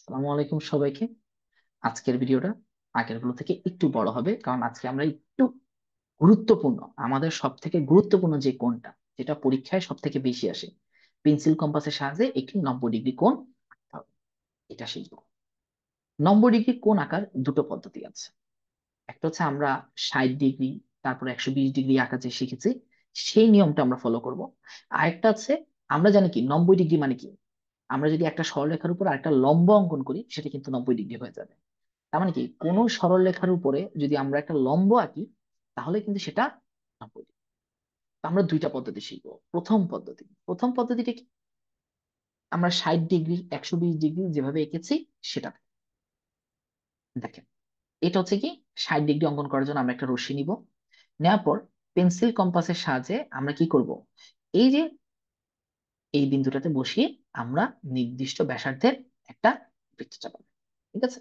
আসসালামু আলাইকুম সবাইকে। আজকের ভিডিওটা আগের গুলো থেকে একটু বড় হবে, কারণ আজকে আমরা একটু গুরুত্বপূর্ণ, আমাদের সব থেকে গুরুত্বপূর্ণ যে কোণটা, যেটা পরীক্ষায় সব থেকে বেশি আসে, পেন্সিল কম্পাসের সাহায্যে একটি 90 ডিগ্রি কোণ আঁকতে হবে, এটা শিখবো। 90 ডিগ্রি কোণ আঁকার দুটো পদ্ধতি আছে। একটা হচ্ছে আমরা 60 ডিগ্রি, তারপর 120 ডিগ্রি আঁকা যে শিখেছি, সেই নিয়মটা আমরা ফলো করব। আরেকটা আছে, আমরা জানি কি 90 ডিগ্রি মানে কি, আমরা যদি একটা সরলরেখার উপর আরেকটা লম্ব অঙ্কন করি, সেটা কিন্তু 90 ডিগ্রি হয়ে যাবে। তার মানে কি, কোন সরল রেখার উপরে যদি আমরা একটা লম্ব আঁকি, তাহলে কিন্তু সেটা 90 ডিগ্রি। তো আমরা দুইটা পদ্ধতি শিখবো। প্রথম পদ্ধতিটা কি, আমরা 60 ডিগ্রি 120 ডিগ্রি যেভাবে এঁকেছি সেটা দেখেন। এটা হচ্ছে কি, 60 ডিগ্রি অঙ্কন করার জন্য আমরা একটা রশ্মি নিব। নেওয়ার পর পেন্সিল কম্পাসের সাহায্যে আমরা কি করব, এই যে এই বিন্দুটাতে বসিয়ে আমরা নির্দিষ্ট ব্যাসার্ধের একটা বৃত্তচাপ আঁকবো। ঠিক আছে,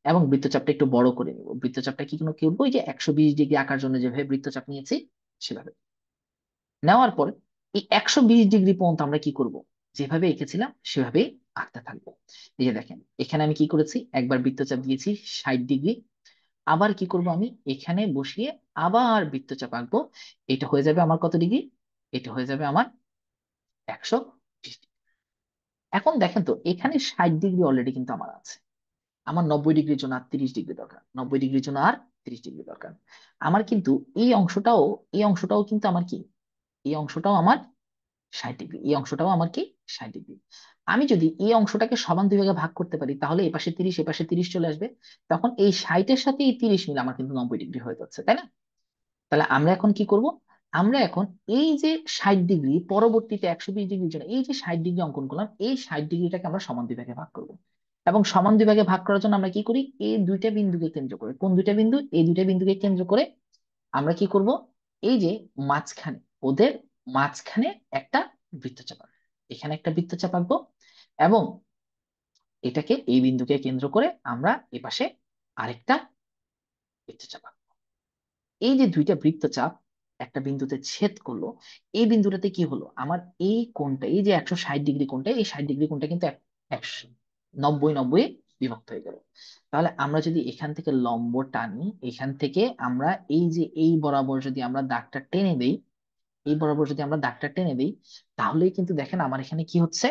এবং বৃত্তচাপটা একটু বড় করে নিব। বৃত্তচাপটা কি করবো, এই যে 120 ডিগ্রি আঁকার জন্য যেভাবে বৃত্তচাপ নিয়েছি সেভাবে নেওয়ার পর এই 120 ডিগ্রি পর্যন্ত আমরা কি করব, যেভাবে এঁকেছিলাম সেভাবেই আঁকতে থাকবো। এই যে দেখেন, এখানে আমি কি করেছি, একবার বৃত্তচাপ দিয়েছি 60 ডিগ্রি, আবার কি করব, আমি এখানে বসিয়ে আবার বৃত্তচাপ আঁকবো। এটা হয়ে যাবে আমার কত ডিগ্রি, এটা হয়ে যাবে আমার 120 ডিগ্রি। এখন দেখেন তো, এখানে 60 ডিগ্রি অলরেডি কিন্তু আমার আছে। আমার 90 ডিগ্রির জন্য আর 30 ডিগ্রি দরকার, 90 ডিগ্রির জন্য আর 30 ডিগ্রি দরকার। আমার কিন্তু এই অংশটাও, এই অংশটাও কিন্তু আমার কি, এই অংশটাও আমার 60 ডিগ্রি, এই অংশটাও আমার কি 60 ডিগ্রি। আমি যদি এই অংশটাকে সমান দুই ভাগে ভাগ করতে পারি, তাহলে এপাশে 30 এপাশে 30 চলে আসবে। তখন এই 60-এর সাথে এই 30 মিলে আমার কিন্তু 90 ডিগ্রি হয়ে যাচ্ছে, তাই না? তাহলে আমরা এখন কি করব, আমরা এখন এই যে 60 ডিগ্রি পরবর্তীতে 120 ডিগ্রির জন্য এই যে 60 ডিগ্রি অঙ্কন করলাম, এই 60 ডিগ্রিটাকে আমরা সমান দুই ভাগে ভাগ করব। এবং সমান দুই ভাগে ভাগ করার জন্য আমরা কি করি, এই দুইটা বিন্দুকে কেন্দ্র করে, কোন দুইটা বিন্দু, এই দুইটা বিন্দুকে কেন্দ্র করে আমরা কি করব, এই যে মাঝখানে, ওদের মাঝখানে একটা বৃত্তচাপ আঁকবো। এখানে একটা বৃত্তচাপ আঁকবো, এবং এটাকে, এই বিন্দুকে কেন্দ্র করে আমরা এপাশে আরেকটা বৃত্তচাপ আঁকবো। এই যে দুইটা বৃত্তচাপ একটা বিন্দুতে ছেদ করলো, এই বিন্দুটাতে কি হলো, আমার এই কোণটা, এই যে 160 ডিগ্রি কোণটা, এই 60 ডিগ্রি কোণটা কিন্তু 90 90 বিভক্ত হয়ে গেল। তাহলে আমরা যদি এখান থেকে লম্ব টানি, এখান থেকে আমরা এই যে এই বরাবর যদি আমরা দাগটা টেনে দেই, এই বরাবর যদি আমরা দাগটা টেনে দিই, তাহলেই কিন্তু দেখেন আমার এখানে কি হচ্ছে,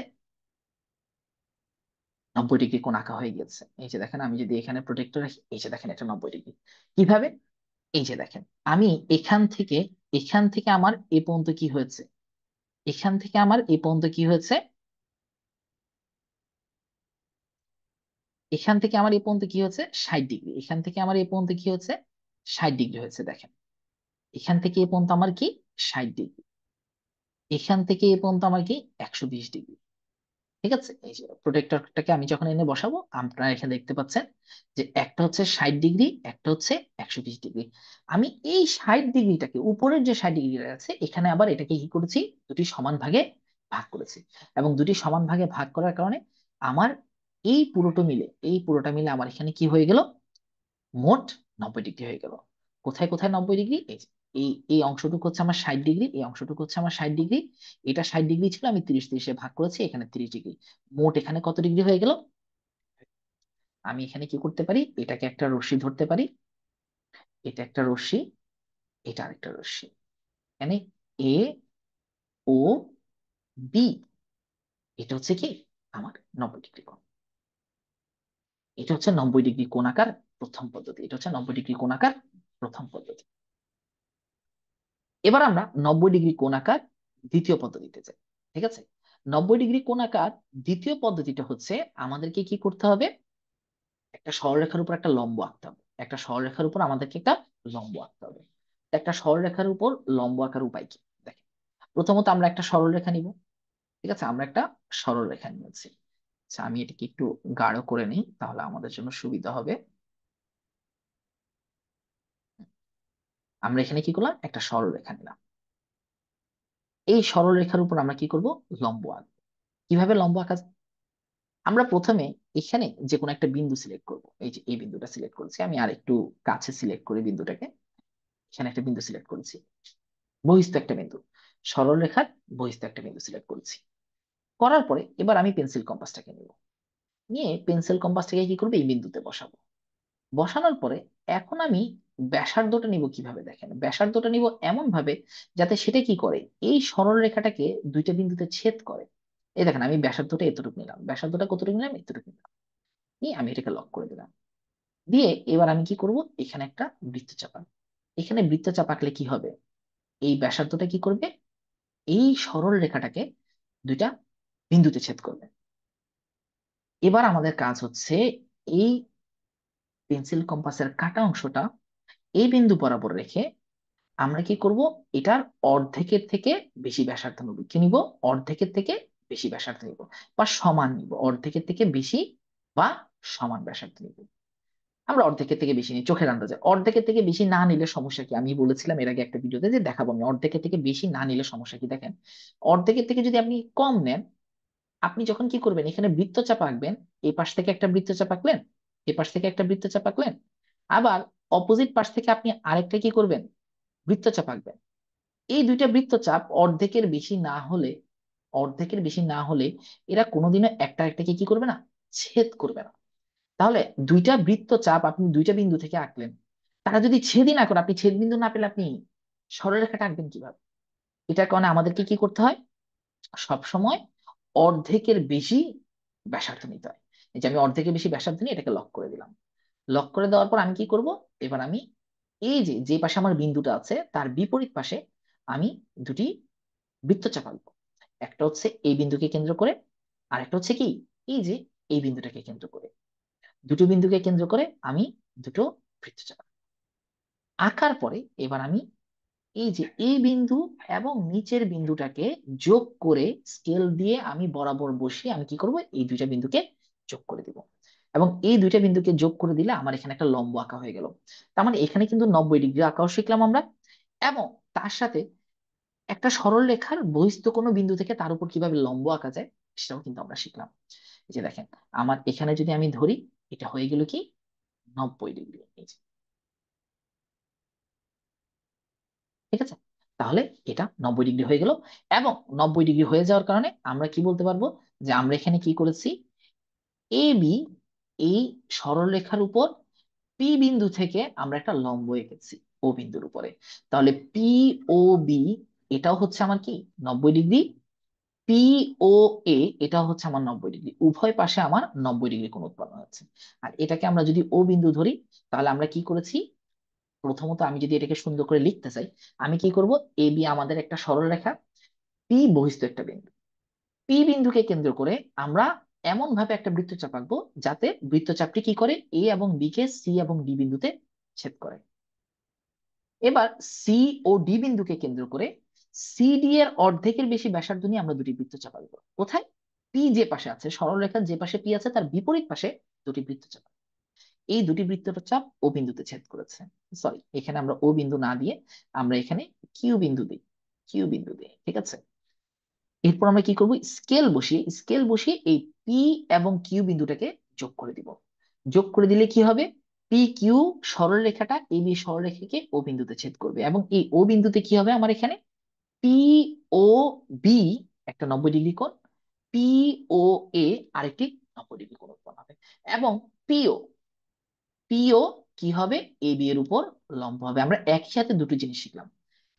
90 ডিগ্রি কোণ আঁকা হয়ে গেছে। এই যে দেখেন, আমি যদি এখানে প্রোটেক্টর রাখি, এই যে দেখেন এটা 90 ডিগ্রি। কিভাবে, এই যে দেখেন, আমি এখান থেকে আমার এ পর্যন্ত কি হয়েছে, এখান থেকে আমার এ পর্যন্ত কি হয়েছে, এখান থেকে আমার এ পর্যন্ত কি হচ্ছে 60 ডিগ্রি, এখান থেকে আমার এ পর্যন্ত কি হচ্ছে 60 ডিগ্রি হয়েছে। দেখেন, এখান থেকে এ পর্যন্ত আমার কি 60 ডিগ্রি, এখান থেকে এ পর্যন্ত আমার কি 120 ডিগ্রি। ঠিক আছে, এই যে প্রোটেক্টরটাকে আমি যখন এনে বসাবো, আপনারা এখানে দেখতে পাচ্ছেন যে একটা হচ্ছে 60 ডিগ্রি, একটা হচ্ছে 120 ডিগ্রি। আমি এই 60 ডিগ্রিটাকে, উপরের যে 60 ডিগ্রি আছে, এখানে আবার এটাকে কি করেছি, দুটি সমান ভাগে ভাগ করেছি। এবং দুটি সমান ভাগে ভাগ করার কারণে আমার এই পুরোটা মিলে আমার এখানে কি হয়ে গেল, মোট 90 ডিগ্রি হয়ে গেল। কোথায় কোথায় 90 ডিগ্রি, এই যে এই অংশটুকু হচ্ছে আমার 60 ডিগ্রি, এই অংশটুকু হচ্ছে আমার 60 ডিগ্রি। এটা 60 ডিগ্রি ছিল, আমি 30 30-এ ভাগ করেছি, এখানে 30 ডিগ্রি। মোট এখানে কত ডিগ্রি হয়ে গেল। আমি এখানে কি করতে পারি, এটাকে একটা রশ্মি ধরতে পারি, এটা একটা রশ্মি, এটা আরেকটা রশ্মি। এখানে এ ও বি, এটা হচ্ছে কি আমার 90 ডিগ্রি কোণ। এটা হচ্ছে 90 ডিগ্রি কোণ আঁকার প্রথম পদ্ধতি, এটা হচ্ছে 90 ডিগ্রি কোণ আঁকার প্রথম পদ্ধতি। এবার আমরা 90 ডিগ্রি কোণ আঁকার দ্বিতীয় পদ্ধতিতে যাই। ঠিক আছে, 90 ডিগ্রি কোণ আঁকার দ্বিতীয় পদ্ধতিটা হচ্ছে, আমাদেরকে কি করতে হবে, একটা সরলরেখার উপর একটা লম্ব আঁকতে হবে। একটা সরলরেখার উপর আমাদেরকে একটা লম্ব আঁকতে হবে। একটা সরলরেখার উপর লম্ব আঁকার উপায় কি, দেখেন। প্রথমত আমরা একটা সরলরেখা নিব। ঠিক আছে, আমরা একটা সরলরেখা নিয়েছি। আচ্ছা, আমি এটাকে একটু গাঢ় করে নিই, তাহলে আমাদের জন্য সুবিধা হবে। আমরা এখানে কি করলাম, একটা সরলরেখা নিলাম। এই সরলরেখার উপর আমরা কি করব, লম্ব আঁকবো। কিভাবে লম্ব আঁকা যায়? আমরা প্রথমে এখানে যে কোনো একটা বিন্দু সিলেক্ট করব। এই যে এই বিন্দুটা সিলেক্ট করেছি, আমি আর একটু কাছে সিলেক্ট করি বিন্দুটাকে। এখানে একটা বিন্দু সিলেক্ট করেছি, বহিস্থ একটা বিন্দু, সরল রেখার বহিস্থ একটা বিন্দু সিলেক্ট করেছি। করার পরে এবার আমি পেন্সিল কম্পাসটাকে নিব। নিয়ে পেন্সিল কম্পাসটাকে কি করবো, এই বিন্দুতে বসাবো। বসানোর পরে এখন আমি ব্যাসার্ধটা নিব কিভাবে, দেখেন ব্যাসার্ধটা নিব এমন ভাবে যাতে সেটা কি করে, এই সরল রেখাটাকে দুইটা বিন্দুতে ছেদ করে। এই দেখেন আমি ব্যাসার্ধটা এতটুকু নিলাম, ব্যাসার্ধটা কতটুকু নিলাম, এতটুকু নিলাম। নিয়ে আমি এটাকে লক করে দিলাম। দিয়ে এবার আমি কি করব, এখানে একটা বৃত্ত চাপান। এখানে বৃত্ত চাপাকলে কি হবে, এই ব্যাসার্ধটা কি করবে, এই সরল রেখাটাকে দুইটা বিন্দুতে ছেদ করবে। এবার আমাদের কাজ হচ্ছে এই পেন্সিল কম্পাসের কাটা অংশটা এই বিন্দু বরাবর রেখে আমরা কি করব, এটার অর্ধেকের থেকে বেশি ব্যাসার্ধ নিব। কি নিব, অর্ধেকের থেকে বেশি ব্যাসার্ধ নিব, বা সমান নিব, অর্ধেকের থেকে বেশি বা সমান ব্যাসার্ধ নিব। আমরা অর্ধেকের থেকে বেশি নিই চোখের আন্দাজে, অর্ধেকের থেকে বেশি না নিলে সমস্যা কি, আমি বলেছিলাম এর আগে একটা ভিডিওতে যে দেখাবো আমি অর্ধেকের থেকে বেশি না নিলে সমস্যা কি। দেখেন অর্ধেকের থেকে যদি আপনি কম নেন, আপনি যখন কি করবেন, এখানে বৃত্তচাপ আঁকবেন, এই পাশ থেকে একটা বৃত্তচাপ আঁকলেন, এই পাশ থেকে একটা বৃত্তচাপ আঁকলেন, আবার অপোজিট পাশ থেকে আপনি আরেকটা কি করবেন, বৃত্তচাপ আঁকবেন। এই দুইটা বৃত্তচাপ অর্ধেকের বেশি না হলে, অর্ধেকের বেশি না হলে এরা কোনোদিনও একটা একটাকে কি করবে না, ছেদ করবে না। তাহলে দুইটা বৃত্তচাপ আপনি দুইটা বিন্দু থেকে আঁকলেন, তারা যদি ছেদই না করে, আপনি ছেদ বিন্দু না পেলে আপনি সরলরেখাটা আঁকবেন কিভাবে। এটার কারণে আমাদেরকে কি করতে হয়, সব সময় অর্ধেকের বেশি ব্যাসার্ধ নিতে হয়। এই যে আমি অর্ধেকের বেশি ব্যাসার্ধ নিয়ে এটাকে লক করে দিলাম। লক করে দেওয়ার পর আমি কি করব, এবার আমি এই যে যে পাশে আমার বিন্দুটা আছে তার বিপরীত পাশে আমি দুটি বৃত্তচাপ আঁকবো। একটা হচ্ছে এই বিন্দুকে কেন্দ্র করে, আর একটা হচ্ছে কি, এই যে এই বিন্দুটাকে কেন্দ্র করে। দুটো বিন্দুকে কেন্দ্র করে আমি দুটো বৃত্তচাপ আঁকার পরে এবার আমি এই যে এই বিন্দু এবং নিচের বিন্দুটাকে যোগ করে স্কেল দিয়ে আমি বরাবর বসিয়ে আমি কি করব, এই দুইটা বিন্দুকে যোগ করে দিব। এবং এই দুইটা বিন্দুকে যোগ করে দিলে আমার এখানে একটা লম্ব আঁকা হয়ে গেল। তার মানে এখানে কিন্তু 90 ডিগ্রি আঁকাও শিখলাম আমরা, এবং তার সাথে একটা সরল রেখার বহিস্থ কোনো বিন্দু থেকে তার উপর কিভাবে লম্ব আঁকা যায় সেটাও কিন্তু আমরা শিখলাম। এই যে দেখেন আমার এখানে যদি আমি ধরি, এটা হয়ে গেল কি 90 ডিগ্রি। ঠিক আছে, তাহলে এটা 90 ডিগ্রি হয়ে গেল। এবং 90 ডিগ্রি হয়ে যাওয়ার কারণে আমরা কি বলতে পারবো, যে আমরা এখানে কি করেছি, এ বি, এই সরল রেখার উপর পি বিন্দু থেকে আমরা একটা লম্ব এঁকেছি ও বিন্দুর উপরে। তাহলে পি ও বি এটাও হচ্ছে আমার কি 90 ডিগ্রি, পি ও এ এটাও হচ্ছে আমার 90 ডিগ্রি, উভয় পাশে আমার 90 ডিগ্রি কোণ উৎপন্ন হচ্ছে। আর এটাকে আমরা যদি ও বিন্দু ধরি, তাহলে আমরা কি করেছি, প্রথমত আমি যদি এটাকে সুন্দর করে লিখতে চাই, আমি কি করব, এ বি আমাদের একটা সরল রেখা, পি বহিস্থ একটা বিন্দু, পি বিন্দুকে কেন্দ্র করে আমরা এমন ভাবে একটা বৃত্তচাপ আঁকবো যাতে বৃত্তচাপটি কি করে, এ এবং বি কে সি এবং ডি বিন্দুতে ছেদ করে। এবার সি ও ডি বিন্দুকে কেন্দ্র করে সিডি এর অর্ধেকের বেশি ব্যাসার্ধ নিয়ে আমরা দুটি বৃত্তচাপ আঁকবো। কোথায়, পি যে পাশে আছে, সরল রেখার যে পাশে পি আছে তার বিপরীত পাশে দুটি বৃত্তচাপ। এই দুটি বৃত্তচাপ ও বিন্দুতে ছেদ করেছে। সরি, এখানে আমরা ও বিন্দু না দিয়ে আমরা এখানে কিউ বিন্দু দিই, কিউ বিন্দু দিই, ঠিক আছে। এরপর আমরা কি করব, স্কেল বসিয়ে এই পি এবং কিউ বিন্দুটাকে যোগ করে দিব। যোগ করে দিলে কি হবে, পি কিউ সরল রেখাটা এই বি সরল রেখাকে ও বিন্দুতে ছেদ করবে, এবং এই ও বিন্দুতে কি হবে আমার এখানে, পি ও বি একটা 90 ডিগ্রি কোণ, পি ও এ আরেকটি 90 ডিগ্রি কোণ উৎপন্ন হবে। এবং পিও, পিও কি হবে, এ বি এর উপর লম্ব হবে। আমরা একই সাথে দুটো জিনিস শিখলাম,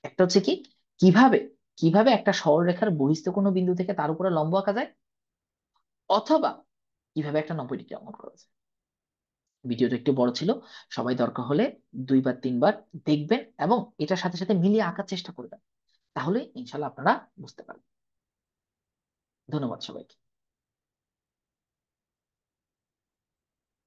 একটা হচ্ছে কি, কিভাবে কিভাবে একটা সরলরেখার বহিস্থ কোনো বিন্দু থেকে তার উপরে লম্ব আঁকা যায়, অথবা কিভাবে একটা 90 ডিগ্রি অঙ্কন করা যায়। ভিডিওটা একটু বড় ছিল, সবাই দরকার হলে 2 বা 3 বার দেখবেন এবং এটার সাথে সাথে মিলিয়ে আঁকার চেষ্টা করবেন, তাহলে ইনশাল্লাহ আপনারা বুঝতে পারবেন। ধন্যবাদ সবাইকে।